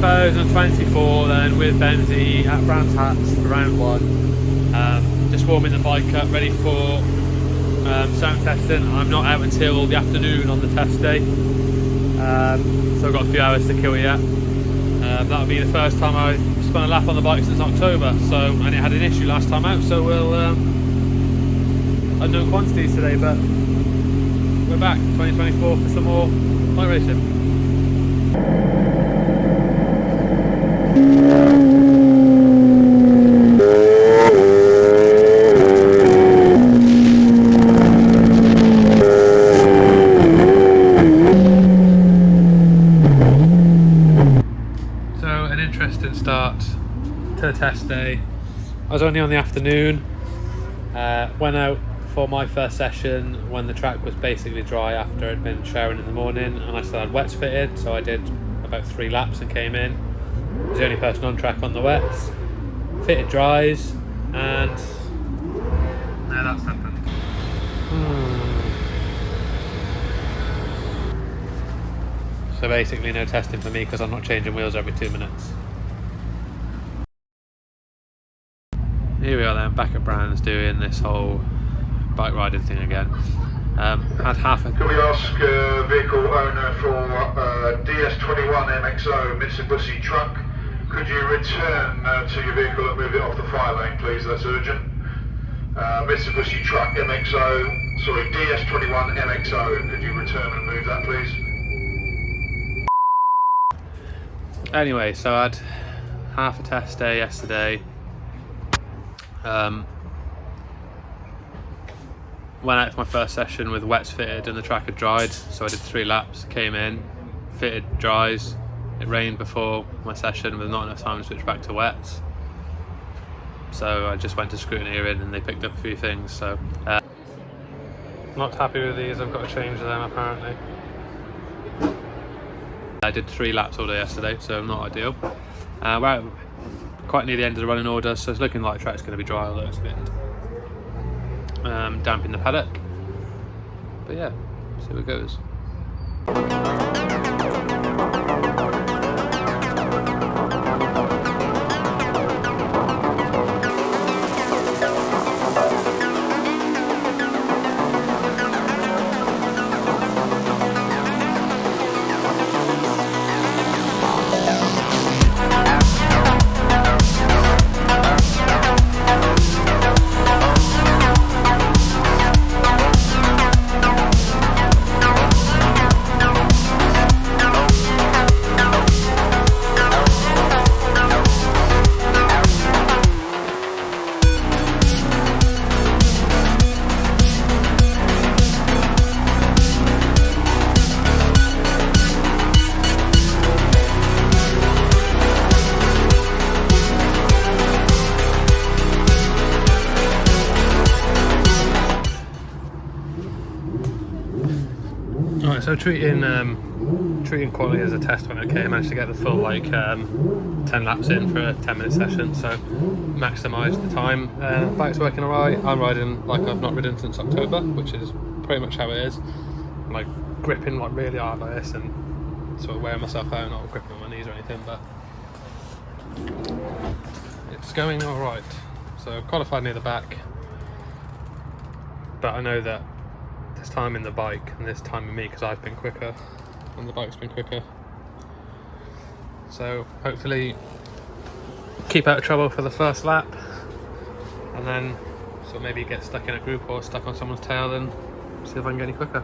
2024 then with Bemsee at Brands Hatch for round 1. Just warming the bike up, ready for sound testing. I'm not out until the afternoon on the test day, so I've got a few hours to kill yet. That'll be the first time I've spun a lap on the bike since October, and it had an issue last time out, so we'll unknown quantities today, but we're back 2024 for some more bike racing. Start to the test day. I was only on the afternoon, went out for my first session when the track was basically dry after I'd been showering in the morning, and I still had wets fitted, so I did about 3 laps and came in. I was the only person on track on the wets, fitted dries, and now that's happened. So basically no testing for me because I'm not changing wheels every 2 minutes. Here we are then, back at Brands doing this whole bike riding thing again. Had half a... Can we ask vehicle owner for DS21 MXO Mitsubishi truck, could you return to your vehicle and move it off the fire lane, please? That's urgent. Mitsubishi truck MXO, sorry, DS21 MXO, could you return and move that, please? Anyway, so I had half a test day yesterday. Went out for my first session with wets fitted and the track had dried, so I did 3 laps, came in, fitted dries. It rained before my session with not enough time to switch back to wets, so I just went to Scrutineering and they picked up a few things. So not happy with these, I've got to change them apparently. I did 3 laps all day yesterday, so not ideal. We're out quite near the end of the running order, so it's looking like the track's going to be dry, although it's a bit damp in the paddock. But yeah, see how it goes. So treating quality as a test when I managed to get the full 10 laps in for a 10-minute session, so maximised the time. Bike's working alright. I'm riding like I've not ridden since October, which is pretty much how it is. I'm like gripping like really hard like this and sort of wearing myself out, not gripping my knees or anything, but it's going alright. So qualified near the back, but I know that this time in the bike and this time in me, because I've been quicker and the bike's been quicker, so hopefully keep out of trouble for the first lap, and then sort of maybe get stuck in a group or stuck on someone's tail and see if I can get any quicker.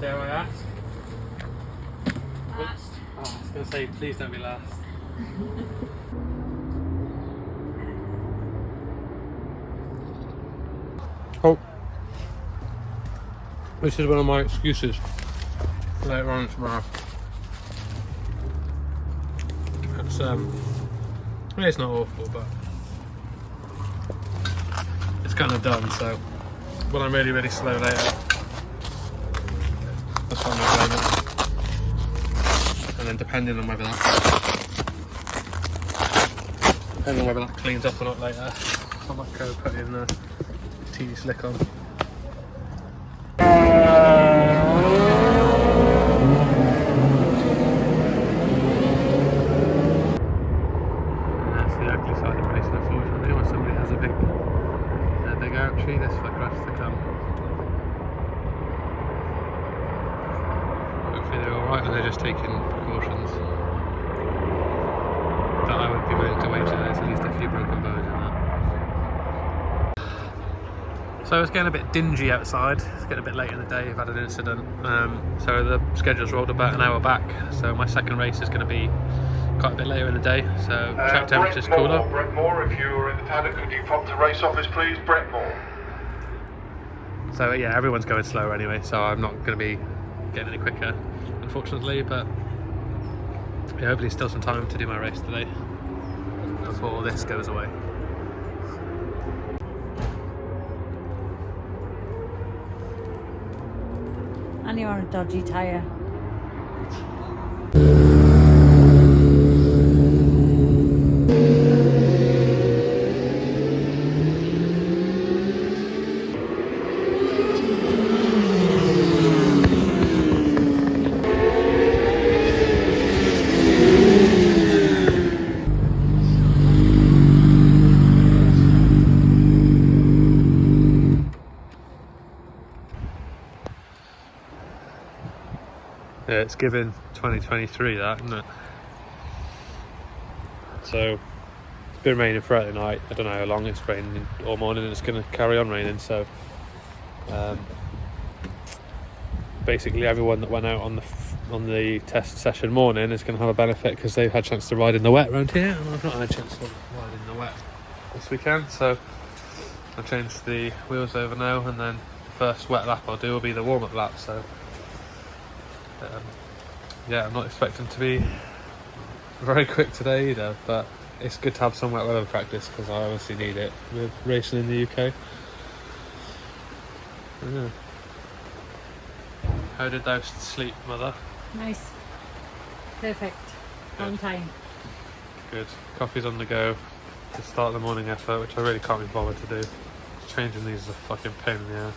Dare I ask? Last. Oh, I was going to say, please don't be last. Oh, this is one of my excuses later on tomorrow. It's it's not awful, but it's kind of done. So when I'm really slow later, that's when I blame it. And then depending on whether that cleans up or not later, I might go put in the TD slick on. This for grass to come. Hopefully they're alright and they're just taking precautions. But I would be willing to wager there's at least a few broken bows in that. So it's getting a bit dingy outside. It's getting a bit late in the day. I've had an incident. So the schedule's rolled about an hour back. So my second race is going to be quite a bit later in the day. So track temperature's cooler. Brett Moore, if you're in the paddock, could you pop to race office, please? Brett Moore. So yeah, everyone's going slower anyway, so I'm not going to be getting any quicker, unfortunately, but yeah, hopefully still some time to do my race today before this goes away. And you're on a dodgy tyre. Yeah, it's given 2023 that, isn't it? So it's been raining throughout the night. I don't know how long it's raining all morning, and it's going to carry on raining. So basically, everyone that went out on the test session morning is going to have a benefit because they've had a chance to ride in the wet around here, and I've not had a chance to ride in the wet this weekend. So I've changed the wheels over now, and then the first wet lap I'll do will be the warm-up lap. So yeah, I'm not expecting to be very quick today either, but it's good to have some wet weather practice because I obviously need it with racing in the UK. Yeah. How did thou sleep, mother? Nice. Perfect. On time. Good. Coffee's on the go to start the morning effort, which I really can't be bothered to do. Changing these is a fucking pain in the ass.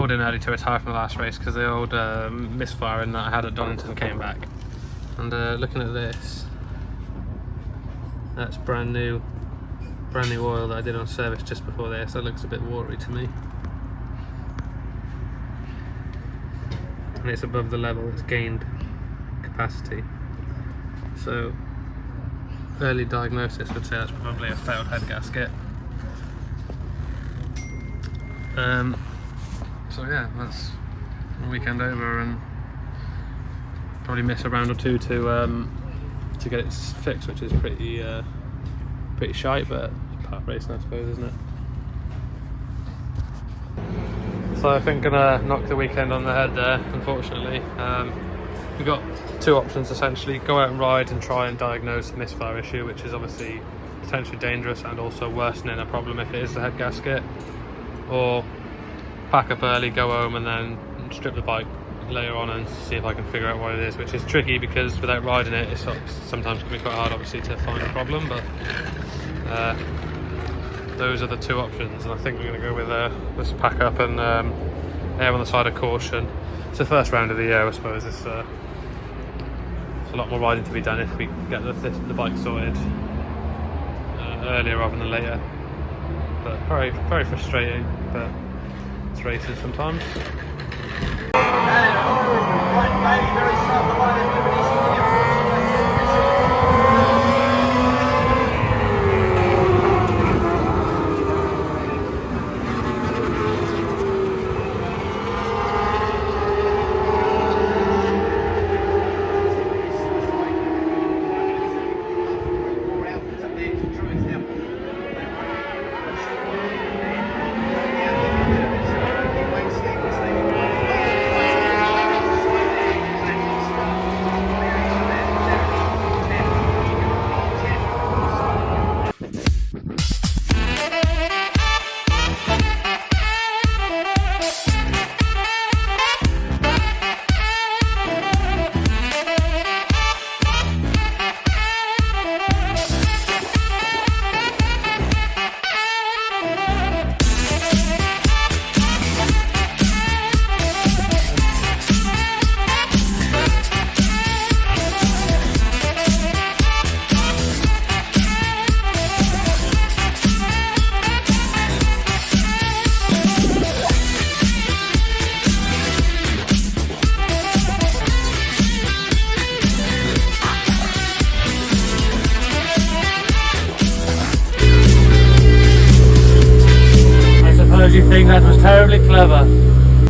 called in early to retire from the last race because the old misfiring that I had at Donington came back. And looking at this, that's brand new oil that I did on service just before this. That looks a bit watery to me. And it's above the level, it's gained capacity. So early diagnosis would say that's probably a failed head gasket. So yeah, that's a weekend over, and probably miss a round or two to get it fixed, which is pretty shite, but part of racing, I suppose, isn't it? So I think gonna knock the weekend on the head there, unfortunately. We've got two options essentially: go out and ride and try and diagnose the misfire issue, which is obviously potentially dangerous and also worsening a problem if it is the head gasket, or pack up early, go home, and then strip the bike later on and see if I can figure out what it is, which is tricky because without riding it, it's sometimes can be quite hard, obviously, to find a problem. But those are the two options, and I think we're going to go with let's pack up and err on the side of caution. It's the first round of the year, I suppose. It's a lot more riding to be done if we can get the bike sorted earlier rather than later. But very, very frustrating. But it's racing sometimes. You think that was terribly clever?